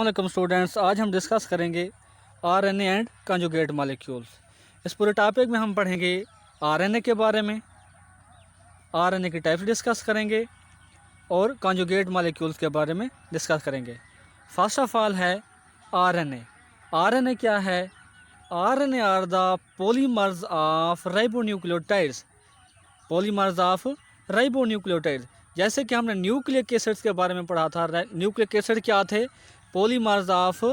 अस्सलाम वालेकुम स्टूडेंट्स, आज हम डिस्कस करेंगे आरएनए एंड कंजुगेट मॉलिक्यूल्स। इस पूरे टॉपिक में हम पढ़ेंगे आरएनए के बारे में, आरएनए की टाइप्स डिस्कस करेंगे और कंजुगेट मॉलिक्यूल्स के बारे में डिस्कस करेंगे। फर्स्ट ऑफ ऑल है आरएनए। आरएनए क्या है? RNA are the polymers of ribonucleotides. Polymers of ribonucleotides, जैसे कि हमने न्यूक्लिक एसिड्स के बारे में पढ़ा था। न्यूक्लिक एसिड क्या थे? Polymers of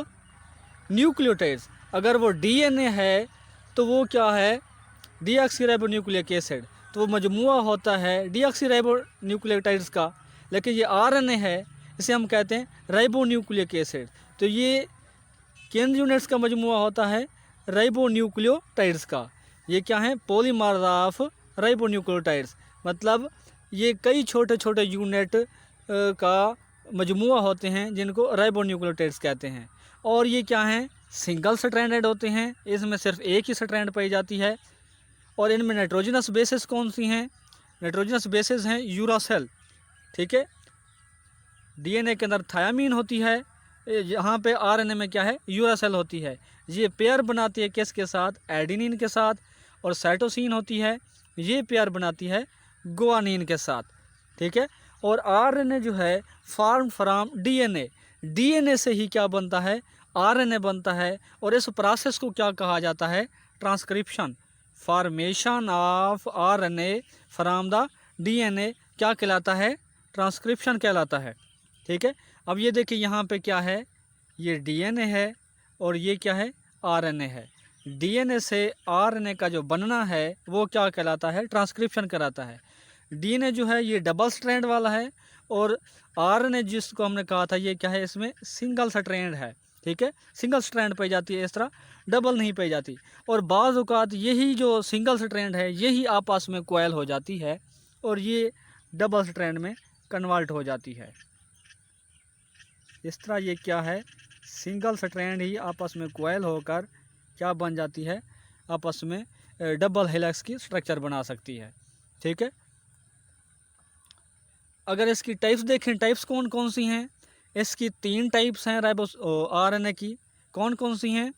nucleotides. अगर वो डीएनए है तो वो क्या है? Deoxyribonucleic acid. तो वो मजमुआ होता है डीऑक्सीराइबोन्यूक्लियोटाइड्स का। लेकिन ये आरएनए है, इसे हम कहते हैं राइबोन्यूक्लिक एसिड। तो ये किन यूनिट्स का मजमुआ होता है? राइबोन्यूक्लियोटाइड्स का। ये क्या है? Polymers of ribonucleotides. मतलब ये कई छोटे छोटे यूनिट का मजमुआ होते हैं जिनको राइबोन्यूक्लियोटाइड्स कहते हैं। और ये क्या हैं? सिंगल स्ट्रैंडेड होते हैं, इसमें सिर्फ एक ही स्ट्रैंड पाई जाती है। और इनमें नाइट्रोजनस बेसिस कौन सी हैं? नाइट्रोजनस बेसिस हैं यूरासेल। ठीक है, डीएनए के अंदर थायामीन होती है, यहाँ पे आरएनए में क्या है? यूरासेल होती है। ये पेयर बनाती है किसके साथ? एडेनिन के साथ। और साइटोसिन होती है, ये पेयर बनाती है गुआनिन के साथ। ठीक है, और आरएनए जो है फॉर्म फ्रॉम डीएनए। डीएनए से ही क्या बनता है? आरएनए बनता है। और इस प्रोसेस को क्या कहा जाता है? Transcription. Formation of RNA from the DNA क्या कहलाता है? ट्रांसक्रिप्शन कहलाता है। ठीक है, अब ये देखिए यहाँ पे क्या है? ये डीएनए है और ये क्या है? आरएनए है। डीएनए से आरएनए का जो बनना है वो क्या कहलाता है? ट्रांसक्रिप्शन कहलाता है। डीएनए जो है ये डबल स्ट्रैंड वाला है और आरएनए जिसको हमने कहा था ये क्या है? इसमें सिंगल स्ट्रैंड है। ठीक है, सिंगल स्ट्रैंड पाई जाती है, इस तरह डबल नहीं पाई जाती। और बाज़ औक़ात यही जो सिंगल स्ट्रैंड है यही आपस में कोयल हो जाती है और ये डबल स्ट्रैंड में कन्वर्ट हो जाती है। इस तरह ये क्या है? सिंगल स्ट्रैंड ही आपस में कोयल होकर क्या बन जाती है? आपस में डबल हेलिक्स की स्ट्रक्चर बना सकती है। ठीक है, अगर इसकी टाइप्स देखें, टाइप्स कौन कौन सी हैं? इसकी 3 टाइप्स हैं आरएनए की। कौन कौन सी हैं?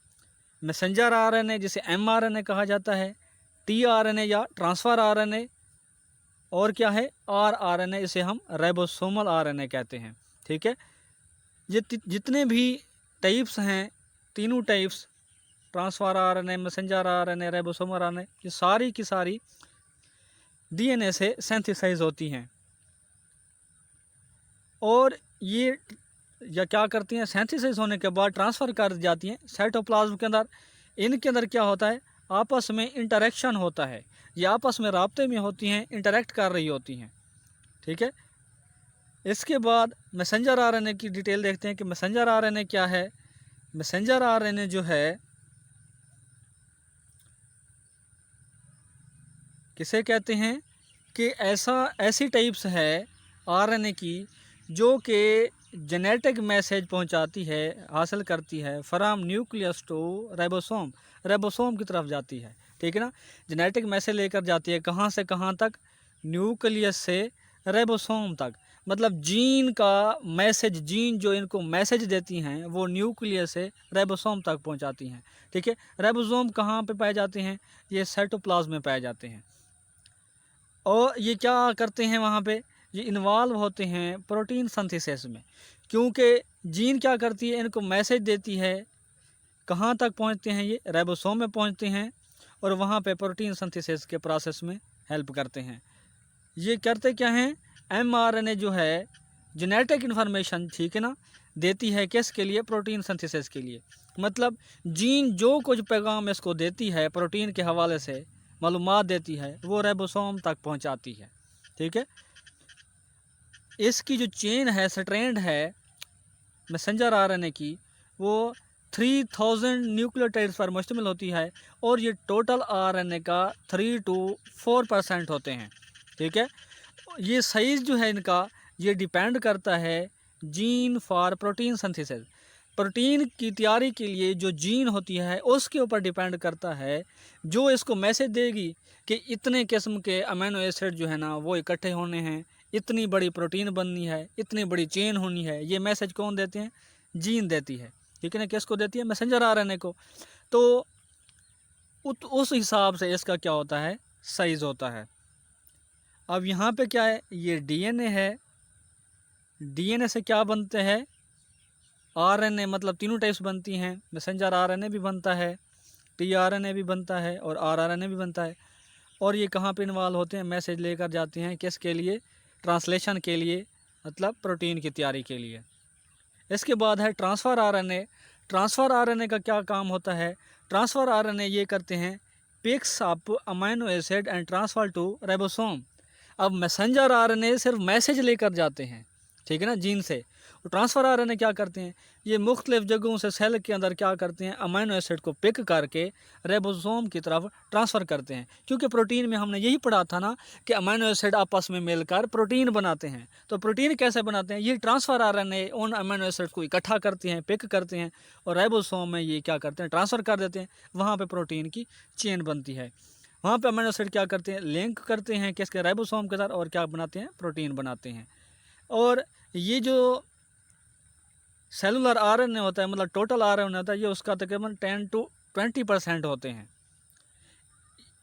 मैसेंजर आरएनए जिसे एमआरएनए कहा जाता है, टीआरएनए या ट्रांसफ़र आरएनए, और क्या है? आरआरएनए, इसे हम राइबोसोमल आरएनए कहते हैं। ठीक है, ये जितने भी टाइप्स हैं, तीनों types, transfer RNA, messenger RNA, ribosomal RNA, ये सारी की सारी डीएनए से सिंथेसाइज होती हैं। और ये या क्या करती हैं? सिंथेसाइज होने के बाद ट्रांसफ़र कर जाती हैं साइटोप्लाज्म के अंदर। इनके अंदर क्या होता है? आपस में इंटरेक्शन होता है, ये आपस में राब्ते में होती हैं, इंटरेक्ट कर रही होती हैं। ठीक है, इसके बाद मैसेंजर आरएनए की डिटेल देखते हैं कि मैसेंजर आरएनए क्या है। मैसेंजर आरएनए जो है किसे कहते हैं? कि ऐसी टाइप्स है आरएनए की जो कि जेनेटिक मैसेज पहुंचाती है, हासिल करती है from nucleus to ribosome. Ribosome की तरफ जाती है। ठीक है ना, जेनेटिक मैसेज लेकर जाती है कहाँ से कहाँ तक? न्यूक्लियस से राइबोसोम तक। मतलब जीन का मैसेज, जीन जो इनको मैसेज देती हैं वो न्यूक्लियस से राइबोसोम तक पहुंचाती हैं। ठीक है, राइबोसोम कहाँ पे पाए जाते हैं? ये साइटोप्लाज्म में पाए जाते हैं। और ये क्या करते हैं वहाँ पे? ये इन्वॉल्व होते हैं प्रोटीन सिंथेसिस में, क्योंकि जीन क्या करती है? इनको मैसेज देती है। कहाँ तक पहुँचते हैं? ये राइबोसोम में पहुँचते हैं और वहाँ पे प्रोटीन सिंथेसिस के प्रोसेस में हेल्प करते हैं। ये करते क्या हैं? एमआरएनए जो है जेनेटिक इन्फॉर्मेशन, ठीक है ना, देती है किसके लिए? प्रोटीन सिंथेसिस के लिए। मतलब जीन जो कुछ पैगाम इसको देती है प्रोटीन के हवाले से मालूमात देती है वो राइबोसोम तक पहुंचाती है। ठीक है, इसकी जो चेन है, स्ट्रैंड है मैसेंजर आरएनए की, वो 3000 न्यूक्लियोटाइड्स पर मुश्तमिल होती है और ये टोटल आरएनए का 3 to 4% होते हैं। ठीक है, ये साइज़ जो है इनका ये डिपेंड करता है gene for protein synthesis. Protein की तैयारी के लिए जो जीन होती है उसके ऊपर डिपेंड करता है, जो इसको मैसेज देगी कि इतने किस्म के अमीनो एसिड जो है ना वो इकट्ठे होने हैं, इतनी बड़ी प्रोटीन बननी है, इतनी बड़ी चेन होनी है। ये मैसेज कौन देते हैं? जीन देती है, ठीक है ना, किसको देती है, मैसेंजर आरएनए को। तो उस हिसाब से इसका क्या होता है, साइज होता है। अब यहाँ पे क्या है, ये डीएनए है, डीएनए से क्या बनते हैं, आरएनए, मतलब तीनों टाइप्स बनती हैं, मैसेंजर आरएनए भी बनता है, टीआरएनए भी बनता है और आरआरएनए भी बनता है। और ये कहाँ पे इन्वॉल्व होते हैं, मैसेज लेकर जाते हैं किसके लिए, ट्रांसलेशन के लिए, मतलब प्रोटीन की तैयारी के लिए। इसके बाद है ट्रांसफ़र आरएनए। ट्रांसफ़र आरएनए का क्या काम होता है, ट्रांसफ़र आरएनए ये करते हैं, picks up amino acid and transfer to ribosome. अब मैसेंजर आरएनए सिर्फ मैसेज लेकर जाते हैं, ठीक है ना, जीन से। ट्रांसफ़र आरएनए क्या करते हैं, ये मुख्तलिफ जगहों से सेल के अंदर क्या करते हैं, अमाइनो एसिड को पिक करके राइबोसोम की तरफ ट्रांसफ़र करते हैं। क्योंकि प्रोटीन में हमने यही पढ़ा था ना कि अमाइनो एसिड आपस में मिलकर प्रोटीन बनाते हैं। तो प्रोटीन कैसे बनाते हैं, ये ट्रांसफ़र आरएनए उन अमाइनो एसिड को इकट्ठा करते हैं, पिक करते हैं और राइबोसोम में ये क्या करते हैं, ट्रांसफ़र कर देते हैं। वहाँ पर प्रोटीन की चेन बनती है। वहाँ पे अमीनो एसिड क्या करते हैं, लिंक करते हैं किसके, राइबोसोम के साथ, और क्या बनाते हैं, प्रोटीन बनाते हैं। और ये जो सेलुलर आरएनए होता है, मतलब टोटल आरएनए होता है, ये उसका तकरीबन 10 to 20% होते हैं।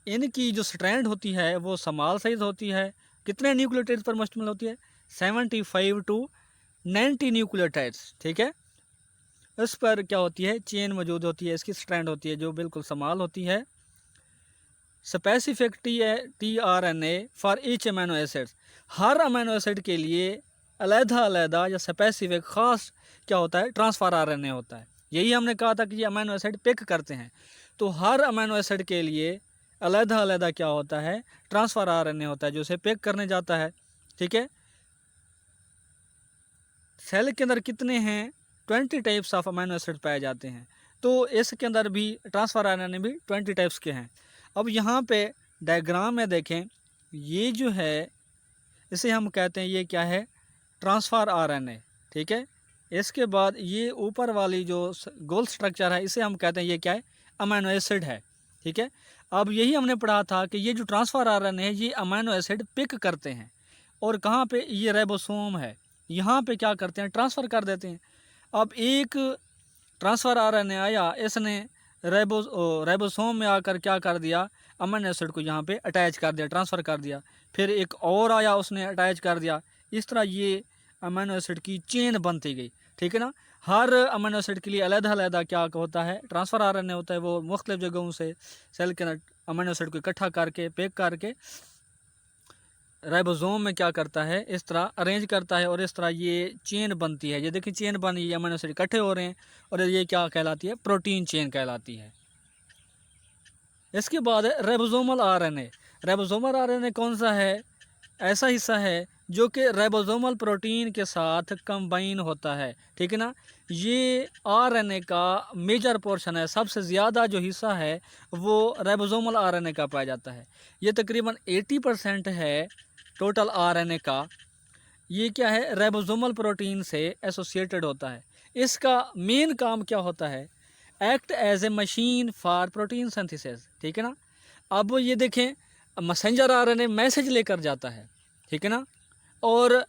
इनकी जो स्ट्रैंड होती है वो स्मॉल साइज होती है। कितने न्यूक्लियोटाइड्स पर मुश्तमिल होती है, 75 to 90 न्यूक्लियोटाइड्स, ठीक है। इस पर क्या होती है, चेन मौजूद होती है, इसकी स्ट्रैंड होती है जो बिल्कुल स्मॉल होती है। Specific tRNA for each amino acid, her amino acid के लिए अलग-अलग या स्पेसिफिक ख़ास क्या होता है, ट्रांसफ़र आरएनए होता है। यही हमने कहा था कि ये अमीनो एसिड पिक करते हैं, तो हर अमीनो एसिड के लिए अलग-अलग क्या होता है, ट्रांसफ़र आरएनए होता है जो उसे पिक करने जाता है, ठीक है। सेल के अंदर कितने हैं, 20 टाइप्स ऑफ अमीनो एसिड पाए जाते हैं। तो इसके अंदर भी ट्रांसफ़र आरएनए भी 20 टाइप्स के हैं। अब यहाँ पे डायग्राम में देखें, ये जो है इसे हम कहते हैं, ये क्या है, ट्रांसफ़र आरएनए, ठीक है। इसके बाद ये ऊपर वाली जो गोल स्ट्रक्चर है इसे हम कहते हैं, ये क्या है, अमीनो एसिड है, ठीक है। अब यही हमने पढ़ा था कि ये जो ट्रांसफ़र आरएनए है ये अमीनो एसिड पिक करते हैं और कहाँ पे, ये राइबोसोम है, यहाँ पे क्या करते हैं, ट्रांसफ़र कर देते हैं। अब एक ट्रांसफ़र आरएनए आया, इसने राइबोसोम में आकर क्या कर दिया, अमीनो एसिड को यहाँ पे अटैच कर दिया, ट्रांसफ़र कर दिया। फिर एक और आया, उसने अटैच कर दिया। इस तरह ये अमीनो एसिड की चेन बनती गई, ठीक है ना। हर अमीनो एसिड के लिए अलग-अलग क्या होता है, ट्रांसफ़र आरएनए होता है। वो मुख्तलिफ जगहों से सेल के अंदर अमीनो एसिड को इकट्ठा करके, पैक करके राइबोसोम में क्या करता है, इस तरह अरेंज करता है और इस तरह ये चेन बनती है। ये देखिए चेन बनी, ये अमीनो एसिड इकट्ठे हो रहे हैं और ये क्या कहलाती है, प्रोटीन चेन कहलाती है। इसके बाद है राइबोसोमल आरएनए। राइबोसोमल आरएनए कौन सा है, ऐसा हिस्सा है जो कि राइबोसोमल प्रोटीन के साथ कंबाइन होता है, ठीक है ना। ये आरएनए का मेजर पोर्शन है, सबसे ज़्यादा जो हिस्सा है वो राइबोसोमल आरएनए का पाया जाता है। ये तकरीबन 80% है टोटल आरएनए का। ये क्या है, राइबोसोमल प्रोटीन से एसोसिएटेड होता है। इसका मेन काम क्या होता है, act as a machine for protein synthesis, ठीक है ना। अब ये देखें, मैसेंजर आरएनए मैसेज लेकर जाता है, ठीक है ना, और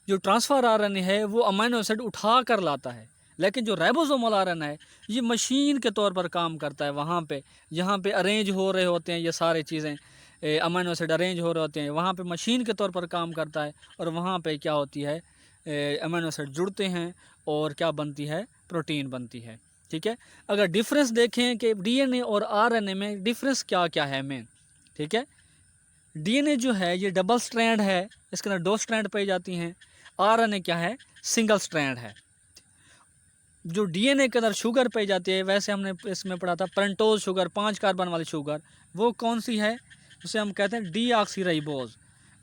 जो ट्रांसफ़र आरएनए है वो अमीनो एसिड उठा कर लाता है। लेकिन जो राइबोसोमल आरएनए है ये मशीन के तौर पर काम करता है। वहाँ पे जहाँ पे अरेंज हो रहे होते हैं ये सारे चीज़ें, अमीनो एसिड अरेंज हो रहे होते हैं, वहाँ पे मशीन के तौर पर काम करता है और वहाँ पे क्या होती है, अमीनो एसिड जुड़ते हैं और क्या बनती है, प्रोटीन बनती है, ठीक है। अगर डिफरेंस देखें कि डीएनए और आरएनए में डिफरेंस क्या क्या है मेन, ठीक है। डीएनए जो है ये डबल स्ट्रैंड है, इसके अंदर 2 स्ट्रैंड पाई जाती हैं। आरएनए क्या है, सिंगल स्ट्रैंड है। जो डीएनए के अंदर शुगर पाई जाती है, वैसे हमने इसमें पढ़ा था पेंटोज शुगर, 5 कार्बन वाली शुगर, वो कौन सी है, उसे हम कहते हैं डीऑक्सीराइबोज।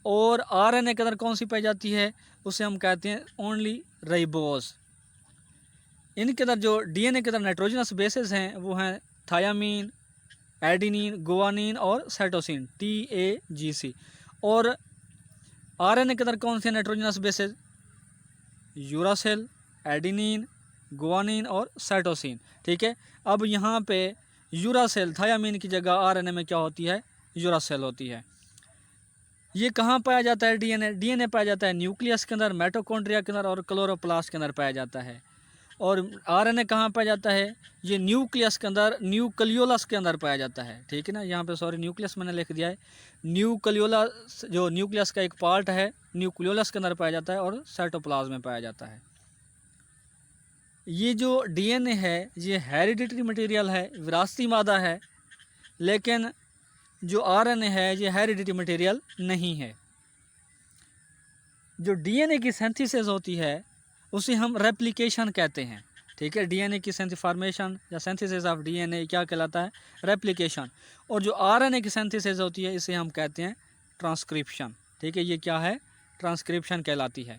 और आरएनए के अंदर कौन सी पाई जाती है, उसे हम कहते हैं ओनली राइबोज। इनके अंदर जो डीएनए के अंदर नाइट्रोजनस बेसेस हैं वो हैं थायामीन, एडिनिन, गुआनिन और साइटोसिन, TAGC। और आरएनए के अंदर कौन से nitrogenous bases, uracil, adenine, guanine और साइटोसिन, ठीक है। अब यहाँ पे यूरासिल, थायामीन की जगह आरएनए में क्या होती है, यूरासिल होती है। ये कहाँ पाया जाता है, डीएनए पाया जाता है न्यूक्लियस के अंदर, माइटोकॉन्ड्रिया के अंदर और क्लोरोप्लास्ट के अंदर पाया जाता है। और आरएनए कहाँ पाया जाता है? ये न्यूक्लियस के अंदर, न्यूक्लियोलस के अंदर पाया जाता है, ठीक है ना। यहाँ पे सॉरी न्यूक्लियस मैंने लिख दिया है, न्यूक्लियोलस जो न्यूक्लियस का एक पार्ट है, न्यूक्लियोलस के अंदर पाया जाता है और साइटोप्लाज्म में पाया जाता है। ये जो डीएनए है ये हेरिडिटरी मटेरियल है, विरासती मादा है, लेकिन जो आरएनए है ये हेरिडिटरी मटेरियल नहीं है। जो डीएनए की सिंथेसिस होती है उसे हम रेप्लिकेशन कहते हैं, ठीक है। डीएनए की फॉर्मेशन या सिंथेसिस ऑफ डीएनए क्या कहलाता है? रेप्लिकेशन। और जो आरएनए की सिंथेसिस होती है इसे हम कहते हैं ट्रांसक्रिप्शन, ठीक है। ये क्या है? ट्रांसक्रिप्शन कहलाती है।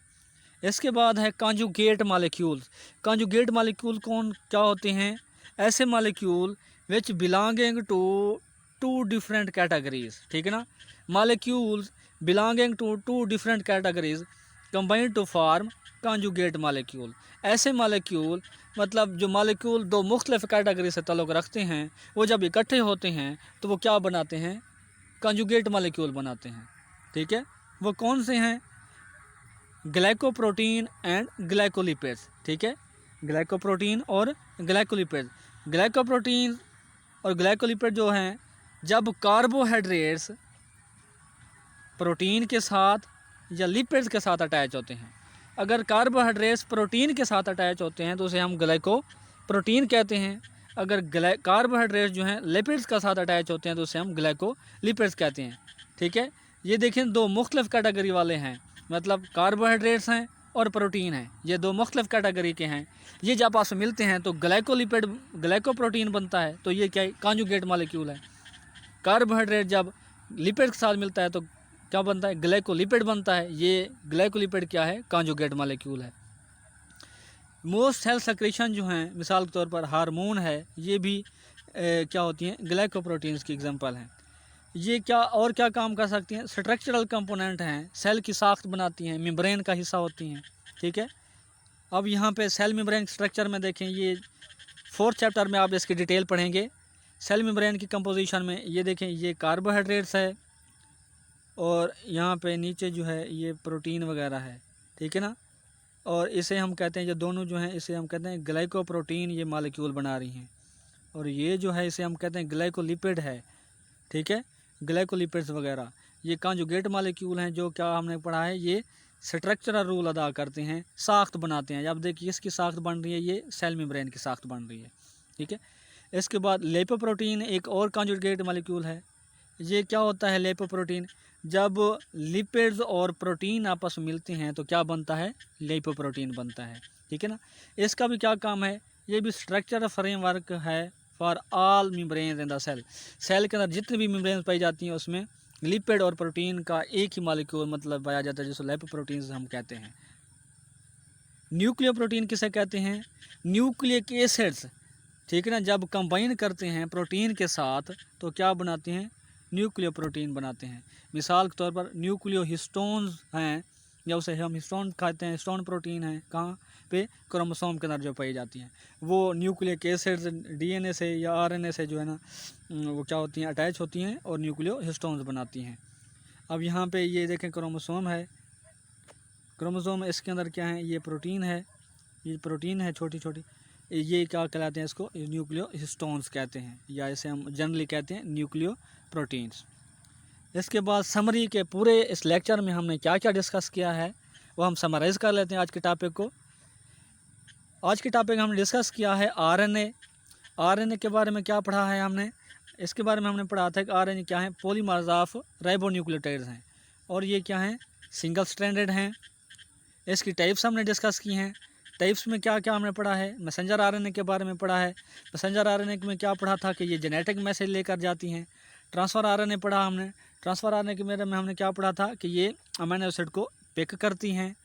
इसके बाद है कॉन्जुगेट मॉलिक्यूल्स। कॉन्जुगेट मॉलिक्यूल कौन क्या होते हैं? ऐसे molecule which belonging to two different categories, ठीक है ना। Molecules belonging to two different categories combine to form conjugate molecule. ऐसे मॉलिक्यूल मतलब जो मॉलिक्यूल दो मुख्तलिफ कैटेगरी से ताल्लुक़ रखते हैं, वो जब इकट्ठे होते हैं तो वो क्या बनाते हैं? कॉन्जुगेट मॉलिक्यूल बनाते हैं, ठीक है। वो कौन से हैं? ग्लाइकोप्रोटीन एंड ग्लाइकोलिपिड्स, ठीक है। ग्लाइकोप्रोटीन और ग्लाइकोलिपिड। ग्लाइकोप्रोटीन और ग्लाइकोलिपिड जो हैं, जब कार्बोहाइड्रेट्स प्रोटीन के साथ या लिपिड्स के साथ अटैच होते हैं, अगर कार्बोहाइड्रेट्स प्रोटीन के साथ अटैच होते हैं तो उसे हम ग्लाइकोप्रोटीन कहते हैं। अगर कार्बोहाइड्रेट्स जो हैं लिपिड्स के साथ अटैच होते हैं तो उसे हम ग्लाइकोलिपिड्स कहते हैं, ठीक है। ये देखें दो मुख्तलिफ कैटेगरी वाले हैं, मतलब कार्बोहाइड्रेट्स हैं और प्रोटीन हैं, ये दो मुख्तलिफ कैटेगरी के हैं। ये जब आपस में मिलते हैं तो ग्लाइकोलिपिड ग्लाइकोप्रोटीन बनता है, तो ये क्या है? कॉन्जुगेट मॉलिक्यूल है। कार्बोहाइड्रेट जब लिपिड के साथ मिलता है तो क्या बनता है? ग्लाइकोलिपिड बनता है। ये ग्लाइकोलिपिड क्या है? कॉन्जुगेट मॉलिक्यूल है। मोस्ट सेल सेक्रेशन जो हैं, मिसाल के तौर पर हार्मोन है, ये भी क्या होती हैं? ग्लाइकोप्रोटीन्स की एग्जांपल हैं। ये क्या और क्या काम कर सकती हैं? स्ट्रक्चरल कंपोनेंट हैं, सेल की साख्त बनाती हैं, मेम्ब्रेन का हिस्सा होती हैं, ठीक है। अब यहाँ पे सेल मेम्ब्रेन स्ट्रक्चर में देखें, ये 4th चैप्टर में आप इसकी डिटेल पढ़ेंगे। सेल मेम्ब्रेन की कंपोजिशन में ये देखें, ये कार्बोहाइड्रेट्स है और यहाँ पे नीचे जो है ये प्रोटीन वगैरह है, ठीक है ना। और इसे हम कहते हैं, ये दोनों जो हैं इसे हम कहते हैं ग्लाइकोप्रोटीन, ये मॉलिक्यूल बना रही हैं। और ये जो है इसे हम कहते हैं ग्लाइकोलिपिड है, ठीक है। ग्लाइकोलिपिड्स वगैरह ये कॉन्जुगेट मॉलिक्यूल हैं जो क्या हमने पढ़ा है, ये स्ट्रक्चरल रोल अदा करते हैं, साख्त बनाते हैं। अब देखिए इसकी साख्त बन रही है, ये सेल मेम्ब्रेन की साख्त बन रही है, ठीक है। इसके बाद लिपोप्रोटीन एक और कॉन्जुगेट मॉलिक्यूल है। ये क्या होता है? लिपोप्रोटीन जब लिपिड्स और प्रोटीन आपस में मिलते हैं तो क्या बनता है? लिपोप्रोटीन बनता है, ठीक है ना। इसका भी क्या काम है? ये भी स्ट्रक्चरल फ्रेमवर्क है for all membranes in the cell. Cell के अंदर जितनी भी मेम्ब्रेन्स पाई जाती हैं उसमें लिपिड और प्रोटीन का एक ही मॉलिक्यूल मतलब पाया जाता है, जिसको लिपोप्रोटीन्स हम कहते हैं। न्यूक्लियोप्रोटीन किसे कहते हैं? न्यूक्लिक एसिड्स, ठीक है ना, जब कंबाइन करते हैं प्रोटीन के साथ तो क्या बनाते हैं? न्यूक्लियोप्रोटीन बनाते हैं। मिसाल के तौर पर न्यूक्लियोहिस्टोन्स हैं, या उसे हम हिस्टोन कहते हैं, हिस्टोन प्रोटीन है कहाँ पे? क्रोमोसोम के अंदर जो पाई जाती हैं। वो न्यूक्लिक एसिड्स डीएनए से या आरएनए से जो है ना वो क्या होती हैं? अटैच होती हैं और न्यूक्लियोहिस्टोन्स बनाती हैं। अब यहाँ पे ये देखें क्रोमोसोम है, क्रोमोसोम इसके अंदर क्या है? ये प्रोटीन है, ये प्रोटीन है छोटी छोटी, ये क्या कहलाते हैं? इसको न्यूक्लियोहिस्टोन्स कहते हैं, या इसे हम जनरली कहते हैं न्यूक्लियो प्रोटीन्स। इसके बाद समरी के पूरे इस लेक्चर में हमने क्या क्या डिस्कस किया है वो हम समराइज़ कर लेते हैं आज के टॉपिक को। आज के टॉपिक हमने डिस्कस किया है आरएनए। आरएनए के बारे में क्या पढ़ा है हमने? इसके बारे में हमने पढ़ा था कि आरएनए क्या है? पॉलीमर्स ऑफ राइबोन्यूक्लियोटाइड्स हैं, और ये क्या हैं? सिंगल स्ट्रैंडेड हैं। इसकी टाइप्स हमने डिस्कस की हैं। टाइप्स में क्या क्या हमने पढ़ा है? मैसेंजर आरएनए के बारे में पढ़ा है। मैसेंजर आरएनए में क्या पढ़ा था कि ये जेनेटिक मैसेज लेकर जाती हैं। ट्रांसफ़र आरएनए पढ़ा हमने। ट्रांसफ़र आरएनए के बारे में हमने क्या पढ़ा था कि ये अमीनो एसिड को पिक करती हैं।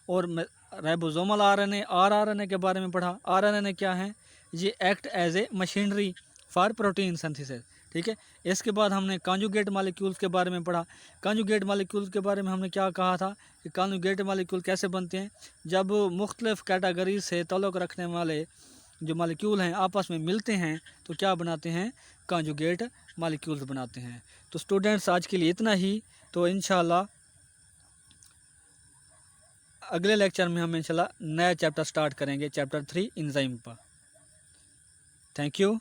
और राइबोसोमल आरएनए आरएनए के बारे में पढ़ा। आरएनए क्या है? ये act as a machinery for protein synthesis, ठीक है। इसके बाद हमने कॉन्जुगेट मॉलिक्यूल्स के बारे में पढ़ा। कॉन्जुगेट मॉलिक्यूल्स के बारे में हमने क्या कहा था कि कॉन्जुगेट मॉलिक्यूल कैसे बनते हैं? जब मुख्तलिफ कैटेगरी से ताल्लुक़ रखने वाले जो मॉलिक्यूल हैं आपस में मिलते हैं तो क्या बनाते हैं? कॉन्जुगेट मॉलिक्यूल्स बनाते हैं। तो स्टूडेंट्स आज के लिए इतना ही। तो इंशाल्लाह अगले लेक्चर में हम इंशाल्लाह नया चैप्टर स्टार्ट करेंगे, चैप्टर 3 एंजाइम पर। Thank you.